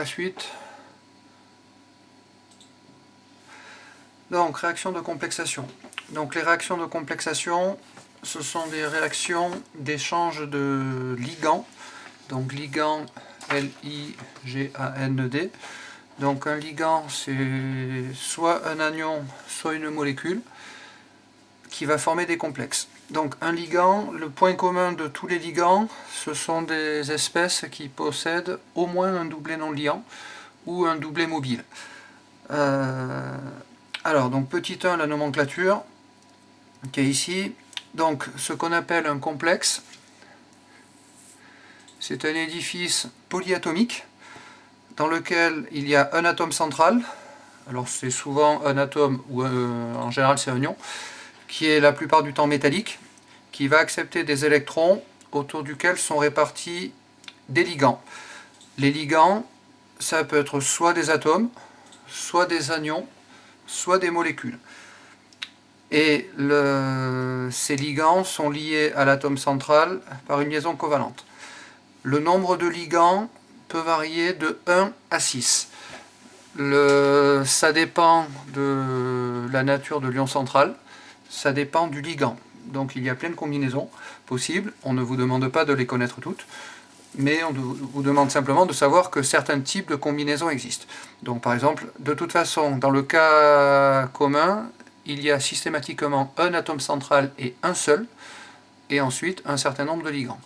suite. Donc, réaction de complexation. Donc, les réactions de complexation, ce sont des réactions d'échange de ligands. Donc, ligand, L-I-G-A-N-D. Donc, un ligand, c'est soit un anion, soit une molécule qui va former des complexes. Donc, un ligand, le point commun de tous les ligands, ce sont des espèces qui possèdent au moins un doublet non liant ou un doublet mobile. Alors, donc petit 1, la nomenclature, qui est ici. Donc, ce qu'on appelle un complexe, c'est un édifice polyatomique dans lequel il y a un atome central. Alors, c'est souvent un atome, ou en général c'est un ion, qui est la plupart du temps métallique, qui va accepter des électrons autour duquel sont répartis des ligands. Les ligands, ça peut être soit des atomes, soit des anions, soit des molécules. Et ces ligands sont liés à l'atome central par une liaison covalente. Le nombre de ligands peut varier de 1 à 6. Ça dépend de la nature de l'ion central, ça dépend du ligand. Donc il y a plein de combinaisons possibles, on ne vous demande pas de les connaître toutes, mais on vous demande simplement de savoir que certains types de combinaisons existent. Donc par exemple, de toute façon, dans le cas commun, il y a systématiquement un atome central et un seul, et ensuite un certain nombre de ligands.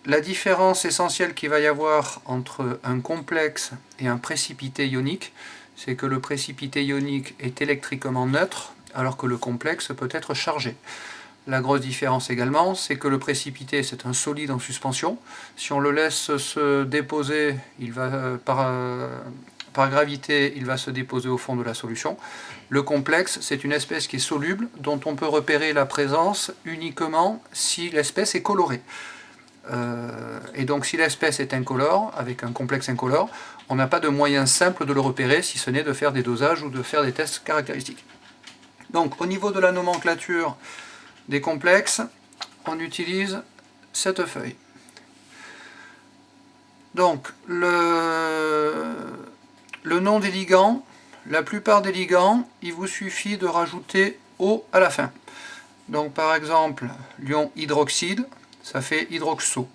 La différence essentielle qu'il va y avoir entre un complexe et un précipité ionique, c'est que le précipité ionique est électriquement neutre, alors que le complexe peut être chargé. La grosse différence également, c'est que le précipité, c'est un solide en suspension. Si on le laisse se déposer, il va, par gravité, il va se déposer au fond de la solution. Le complexe, c'est une espèce qui est soluble, dont on peut repérer la présence uniquement si l'espèce est colorée. Et donc si l'espèce est incolore, avec un complexe incolore, on n'a pas de moyen simple de le repérer, si ce n'est de faire des dosages ou de faire des tests caractéristiques. Donc au niveau de la nomenclature des complexes, on utilise cette feuille. Donc le nom des ligands, la plupart des ligands, il vous suffit de rajouter O à la fin. Donc par exemple, l'ion hydroxyde, ça fait hydroxo.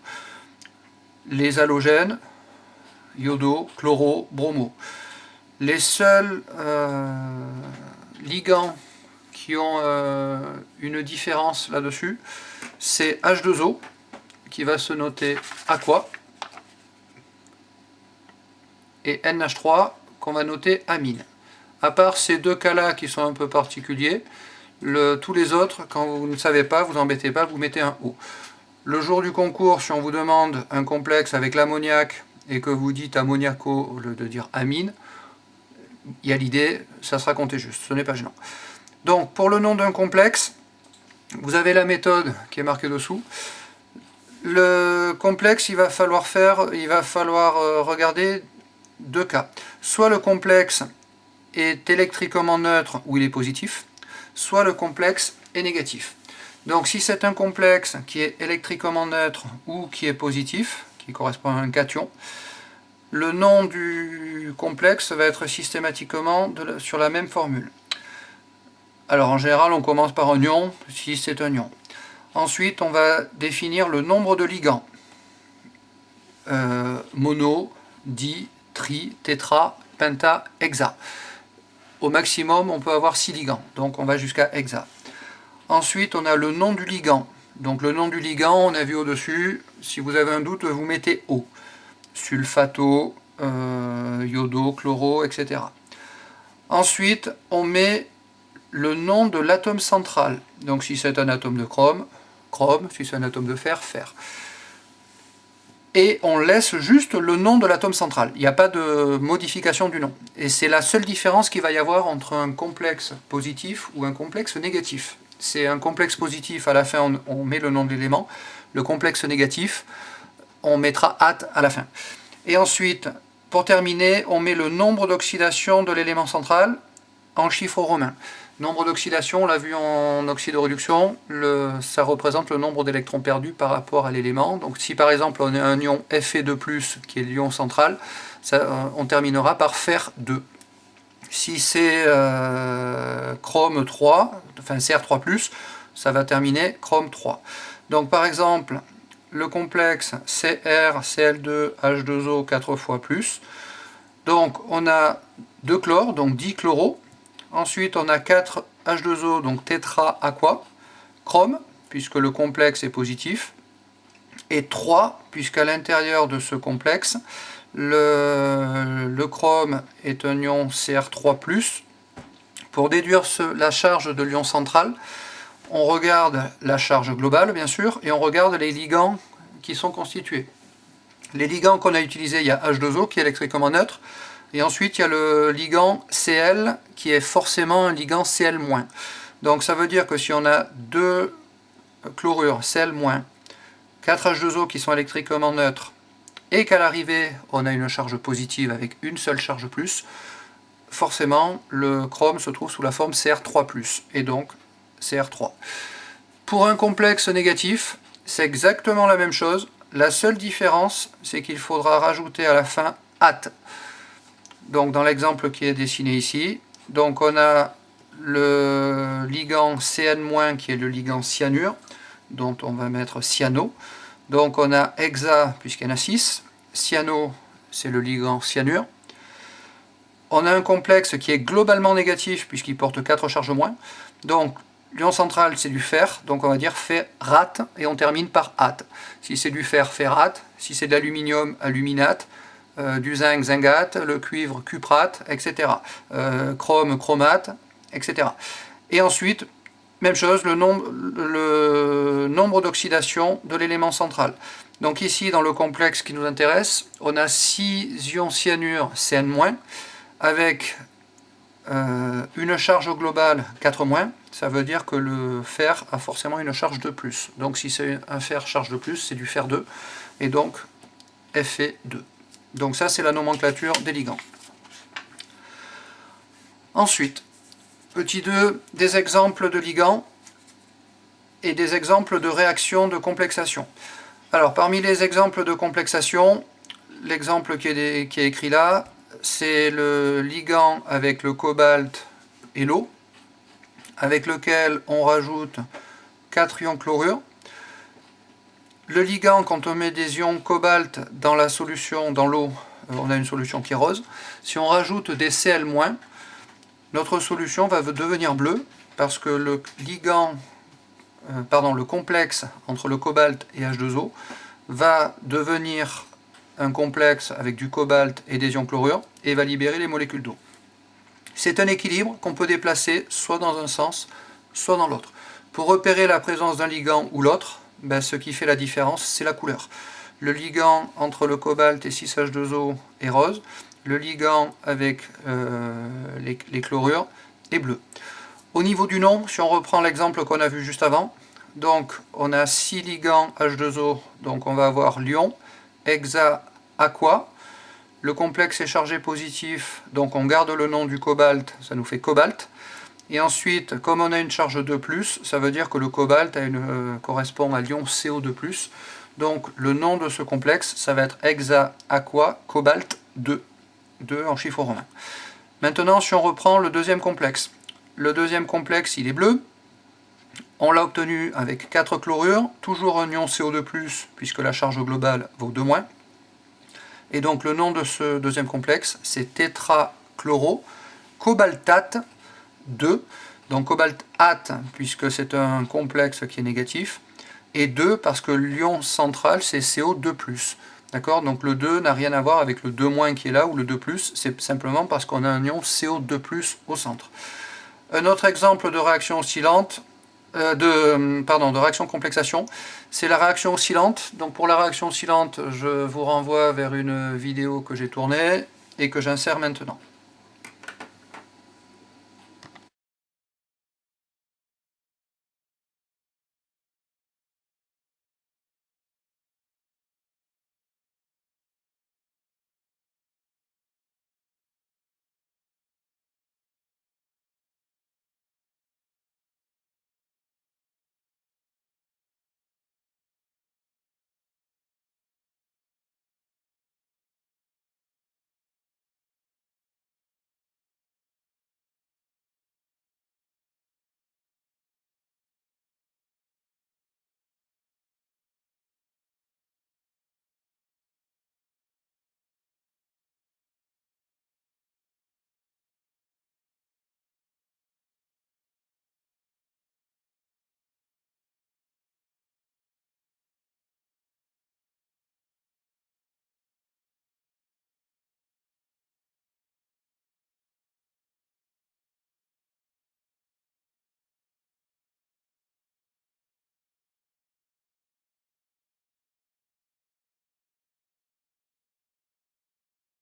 Les halogènes, iodo, chloro, bromo. Les seuls ligands qui ont une différence là-dessus, c'est H2O, qui va se noter aqua, et NH3, qu'on va noter amine. À part ces deux cas-là qui sont un peu particuliers, tous les autres, quand vous ne savez pas, vous embêtez pas, vous mettez un O. Le jour du concours, si on vous demande un complexe avec l'ammoniac et que vous dites ammoniaco au lieu de dire amine, il y a l'idée, ça sera compté juste, ce n'est pas gênant. Donc pour le nom d'un complexe, vous avez la méthode qui est marquée dessous. Le complexe, il va falloir regarder deux cas. Soit le complexe est électriquement neutre ou il est positif, soit le complexe est négatif. Donc si c'est un complexe qui est électriquement neutre ou qui est positif, qui correspond à un cation, le nom du complexe va être systématiquement sur la même formule. Alors en général on commence par un ion, si c'est un ion. Ensuite on va définir le nombre de ligands. Mono, di, tri, tétra, penta, hexa. Au maximum on peut avoir 6 ligands, donc on va jusqu'à hexa. Ensuite, on a le nom du ligand. Donc le nom du ligand, on a vu au-dessus. Si vous avez un doute, vous mettez O. Sulfato, iodo, chloro, etc. Ensuite, on met le nom de l'atome central. Donc si c'est un atome de chrome, chrome. Si c'est un atome de fer, fer. Et on laisse juste le nom de l'atome central. Il n'y a pas de modification du nom. Et c'est la seule différence qu'il va y avoir entre un complexe positif ou un complexe négatif. C'est un complexe positif, à la fin on met le nom de l'élément. Le complexe négatif, on mettra at à la fin. Et ensuite, pour terminer, on met le nombre d'oxydation de l'élément central en chiffres romains. Nombre d'oxydation, on l'a vu en oxydoréduction, ça représente le nombre d'électrons perdus par rapport à l'élément. Donc si par exemple on a un ion Fe2+, qui est l'ion central, on terminera par fer 2. Si c'est chrome 3, enfin Cr3+, ça va terminer chrome 3. Donc par exemple, le complexe CrCl2H2O 4 fois plus. Donc on a 2 chlores, donc 10 chloro. Ensuite on a 4 H2O, donc tétra-aqua, chrome, puisque le complexe est positif. Et 3, puisqu'à l'intérieur de ce complexe, le chrome est un ion Cr3+. Pour déduire la charge de l'ion central, on regarde la charge globale, bien sûr, et on regarde les ligands qui sont constitués. Les ligands qu'on a utilisés, il y a H2O qui est électriquement neutre, et ensuite il y a le ligand Cl qui est forcément un ligand Cl-. Donc ça veut dire que si on a 2 chlorures Cl-, 4 H2O qui sont électriquement neutres, et qu'à l'arrivée on a une charge positive avec une seule charge plus, forcément le chrome se trouve sous la forme Cr3+, et donc Cr3. Pour un complexe négatif, c'est exactement la même chose. La seule différence, c'est qu'il faudra rajouter à la fin at. Donc dans l'exemple qui est dessiné ici, donc on a le ligand Cn- qui est le ligand cyanure, dont on va mettre cyano. Donc on a hexa, puisqu'il y en a 6. Cyano, c'est le ligand cyanure. On a un complexe qui est globalement négatif, puisqu'il porte 4 charges moins. Donc l'ion central, c'est du fer, donc on va dire ferrate, et on termine par ate. Si c'est du fer, ferrate. Si c'est de l'aluminium, aluminate. Du zinc, zingate. Le cuivre, cuprate, etc. Chrome, chromate, etc. Et ensuite, même chose, le nombre d'oxydation de l'élément central. Donc ici, dans le complexe qui nous intéresse, on a 6 ions cyanure Cn-, avec une charge globale 4-. Ça veut dire que le fer a forcément une charge de plus. Donc si c'est un fer charge de plus, c'est du fer 2, et donc Fe2. Donc ça, c'est la nomenclature des ligands. Ensuite, petit 2, des exemples de ligands et des exemples de réactions de complexation. Alors, parmi les exemples de complexation, l'exemple qui est écrit là, c'est le ligand avec le cobalt et l'eau, avec lequel on rajoute 4 ions chlorure. Le ligand, quand on met des ions cobalt dans la solution, dans l'eau, on a une solution qui est rose. Si on rajoute des Cl-, notre solution va devenir bleue, parce que le le complexe entre le cobalt et H2O va devenir un complexe avec du cobalt et des ions chlorure, et va libérer les molécules d'eau. C'est un équilibre qu'on peut déplacer soit dans un sens, soit dans l'autre. Pour repérer la présence d'un ligand ou l'autre, ce qui fait la différence, c'est la couleur. Le ligand entre le cobalt et 6H2O est rose, le ligand avec les chlorures est bleu. Au niveau du nom, si on reprend l'exemple qu'on a vu juste avant, donc on a 6 ligands H2O, donc on va avoir l'ion, hexa, aqua. Le complexe est chargé positif, donc on garde le nom du cobalt, ça nous fait cobalt. Et ensuite, comme on a une charge 2+, ça veut dire que le cobalt correspond à l'ion CO2+. Donc le nom de ce complexe, ça va être hexa, aqua, cobalt 2. 2 en chiffres romains. Maintenant, si on reprend le deuxième complexe. Le deuxième complexe, il est bleu. On l'a obtenu avec 4 chlorures, toujours un ion CO2+, puisque la charge globale vaut 2-. Et donc le nom de ce deuxième complexe, c'est tétrachloro cobaltate 2. Donc cobaltate, puisque c'est un complexe qui est négatif, et 2 parce que l'ion central, c'est CO2+. D'accord? Donc le 2 n'a rien à voir avec le 2- qui est là, ou le 2+, c'est simplement parce qu'on a un ion CO2+ au centre. Un autre exemple de réaction oscillante, de réaction complexation, c'est la réaction oscillante. Donc pour la réaction oscillante, je vous renvoie vers une vidéo que j'ai tournée et que j'insère maintenant.